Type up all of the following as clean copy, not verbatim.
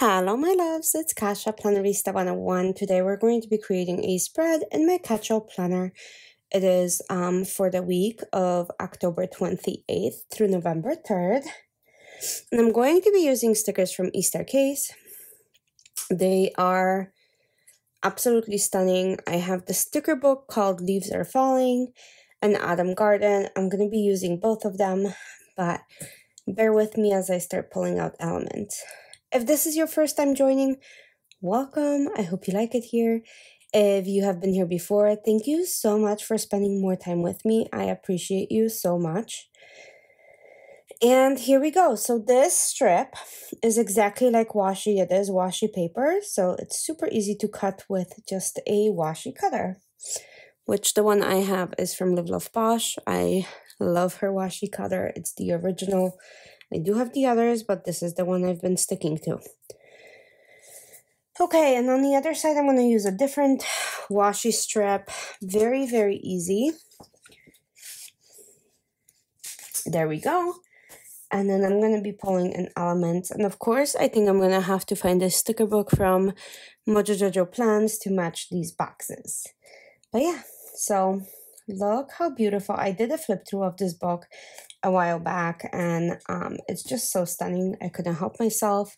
Hello my loves, it's Kasha, Plannerista 101. Today we're going to be creating a spread in my catch-all planner. It is for the week of October 28th through November 3rd. And I'm going to be using stickers from Easter Case. They are absolutely stunning. I have the sticker book called Leaves Are Falling and Autumn Garden. I'm going to be using both of them, but bear with me as I start pulling out elements. If this is your first time joining, welcome. I hope you like it here. If you have been here before, thank you so much for spending more time with me. I appreciate you so much. And here we go. So this strip is exactly like washi. It is washi paper, so it's super easy to cut with just a washi cutter, which the one I have is from Live Love Posh. I love her washi cutter. It's the original. I do have the others, but this is the one I've been sticking to. Okay, and on the other side, I'm going to use a different washi strip. Very, very easy. There we go. And then I'm going to be pulling an element. And of course, I think I'm going to have to find a sticker book from Mojo Jojo Plans to match these boxes. But yeah, so look how beautiful. I did a flip through of this book a while back, and it's just so stunning. I couldn't help myself.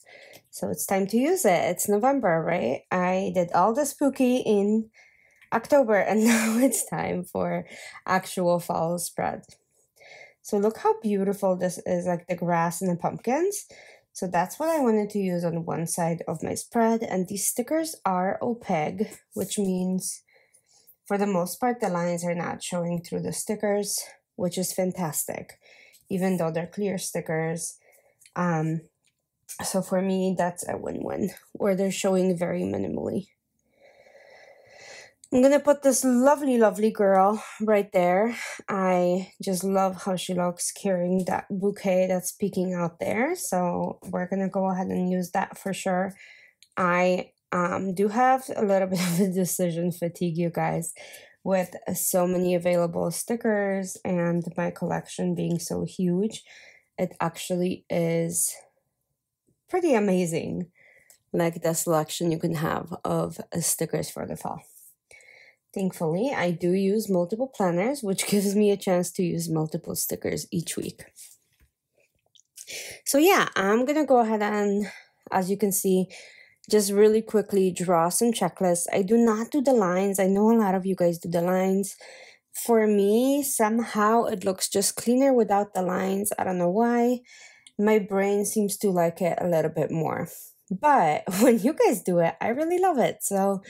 So it's time to use it. It's November, right? I did all the spooky in October, and now it's time for actual fall spread. So look how beautiful this is, like the grass and the pumpkins. So that's what I wanted to use on one side of my spread. And these stickers are opaque, which means for the most part, the lines are not showing through the stickers, which is fantastic, even though they're clear stickers. So for me, that's a win-win, or they're showing very minimally. I'm going to put this lovely, lovely girl right there. I just love how she looks carrying that bouquet that's peeking out there. So we're going to go ahead and use that for sure. I do have a little bit of a decision fatigue, you guys, with so many available stickers and my collection being so huge. It actually is pretty amazing, like the selection you can have of stickers for the fall. Thankfully, I do use multiple planners, which gives me a chance to use multiple stickers each week. So yeah, I'm going to go ahead and, as you can see, just really quickly draw some checklists. I do not do the lines. I know a lot of you guys do the lines. For me, somehow it looks just cleaner without the lines. I don't know why. My brain seems to like it a little bit more. But when you guys do it, I really love it. So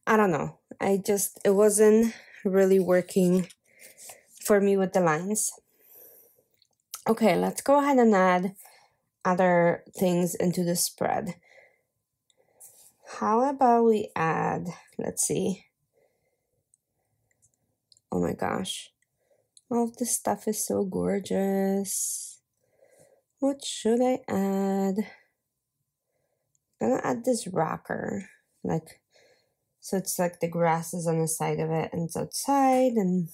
I don't know. It wasn't really working for me with the lines. Okay, let's go ahead and add other things into the spread. How about we add, let's see. Oh my gosh. All of this stuff is so gorgeous. What should I add? I'm gonna add this rocker. So it's like the grass is on the side of it and it's outside and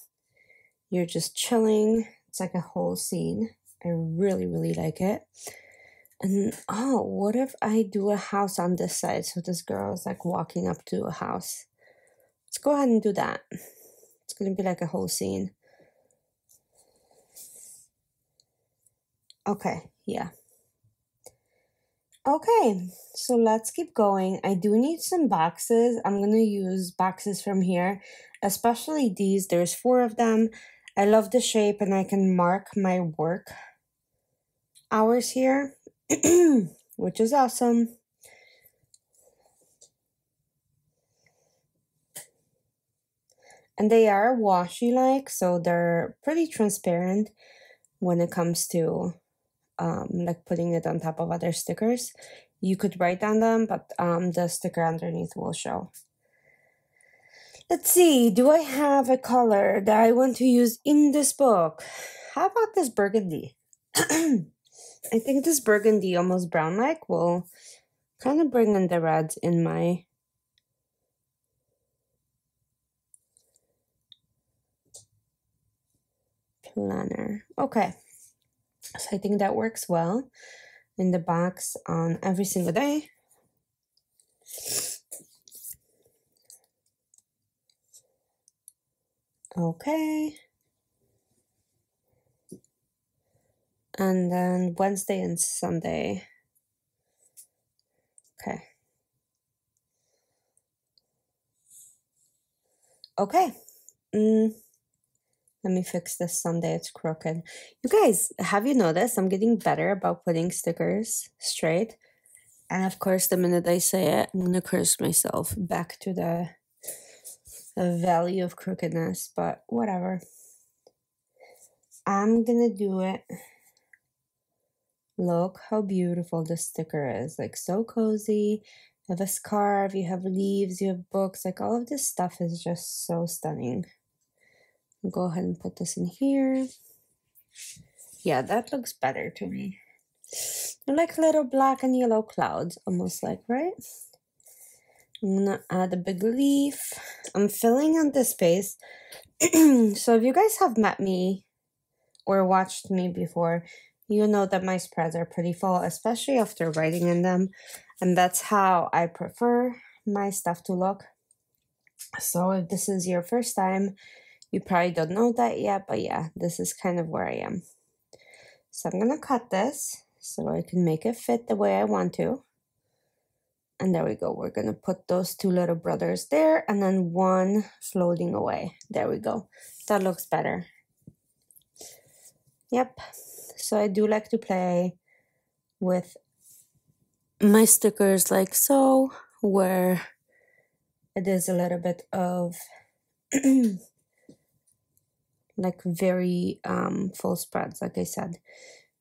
you're just chilling. It's like a whole scene. I really, really like it. And oh, what if I do a house on this side? So this girl is like walking up to a house. Let's go ahead and do that. It's going to be like a whole scene. Okay, yeah. Okay, so let's keep going. I do need some boxes. I'm going to use boxes from here, especially these. There's 4 of them. I love the shape and I can mark my work hours here. Which is awesome. And they are washi-like, so they're pretty transparent when it comes to like putting it on top of other stickers. You could write on them, but the sticker underneath will show. Let's see, do I have a color that I want to use in this book? How about this burgundy? I think this burgundy, almost brown-like, will kind of bring in the reds in my planner. Okay, so I think that works well in the box on every single day. Okay. And then Wednesday and Sunday. Okay. Okay. Let me fix this Sunday. It's crooked. You guys, have you noticed I'm getting better about putting stickers straight? And of course, the minute I say it, I'm going to curse myself back to the value of crookedness, but whatever. I'm going to do it. Look how beautiful this sticker is. Like, so cozy. You have a scarf, you have leaves, you have books. Like, all of this stuff is just so stunning. I'll go ahead and put this in here. Yeah, that looks better to me. They're like little black and yellow clouds, almost like, right? I'm gonna add a big leaf. I'm filling in the space. So if you guys have met me or watched me before, you know that my spreads are pretty full, especially after writing in them. And that's how I prefer my stuff to look. So if this is your first time, you probably don't know that yet, but yeah, this is kind of where I am. So I'm gonna cut this so I can make it fit the way I want to. And there we go. We're gonna put those two little brothers there and then one floating away. There we go. That looks better. Yep. So I do like to play with my stickers like so, where it is a little bit of like very full spreads, like I said.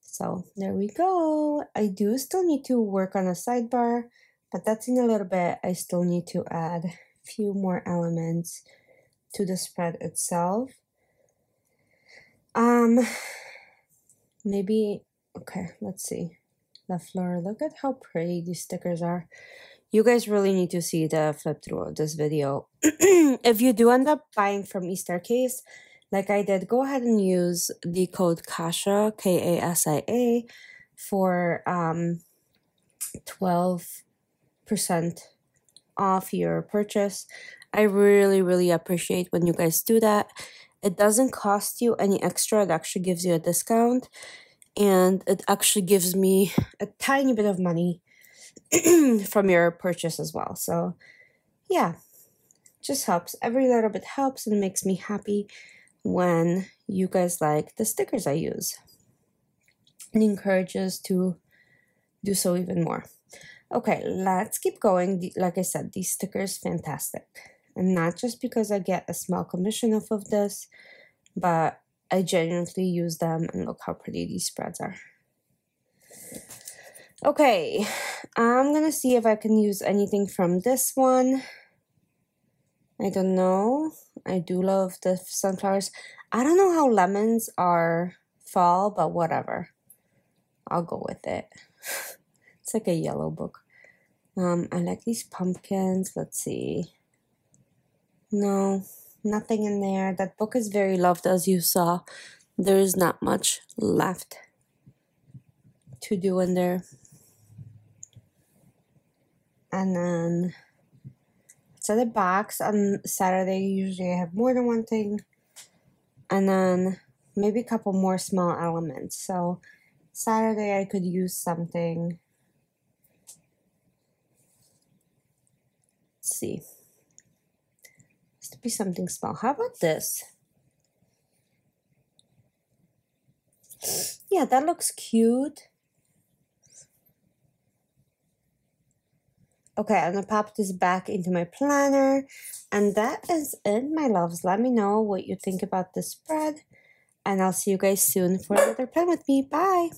So there we go. I do still need to work on a sidebar, but that's in a little bit. I still need to add a few more elements to the spread itself. Maybe, okay, let's see. La Fleur, look at how pretty these stickers are. You guys really need to see the flip through of this video. If you do end up buying from Easter Case, like I did, go ahead and use the code KASIA, K-A-S-I-A, for 12% off your purchase. I really, really appreciate when you guys do that. It doesn't cost you any extra. It actually gives you a discount. And it actually gives me a tiny bit of money from your purchase as well. So yeah, just helps. Every little bit helps and makes me happy when you guys like the stickers I use. And encourages to do so even more. Okay, let's keep going. Like I said, these stickers fantastic. And not just because I get a small commission off of this, but I genuinely use them, and look how pretty these spreads are. Okay, I'm gonna see if I can use anything from this one. I don't know. I do love the sunflowers. I don't know how lemons are fall, but whatever. I'll go with it. It's like a yellow book. I like these pumpkins. Let's see. No, nothing in there. That book is very loved, as you saw. There is not much left to do in there. And then so the box on Saturday, usually I have more than one thing. And then maybe a couple more small elements. So Saturday I could use something. Let's see. Has to be something small. How about this? Yeah, that looks cute. Okay, I'm gonna pop this back into my planner. And that is it, my loves. Let me know what you think about this spread. And I'll see you guys soon for another plan with me. Bye!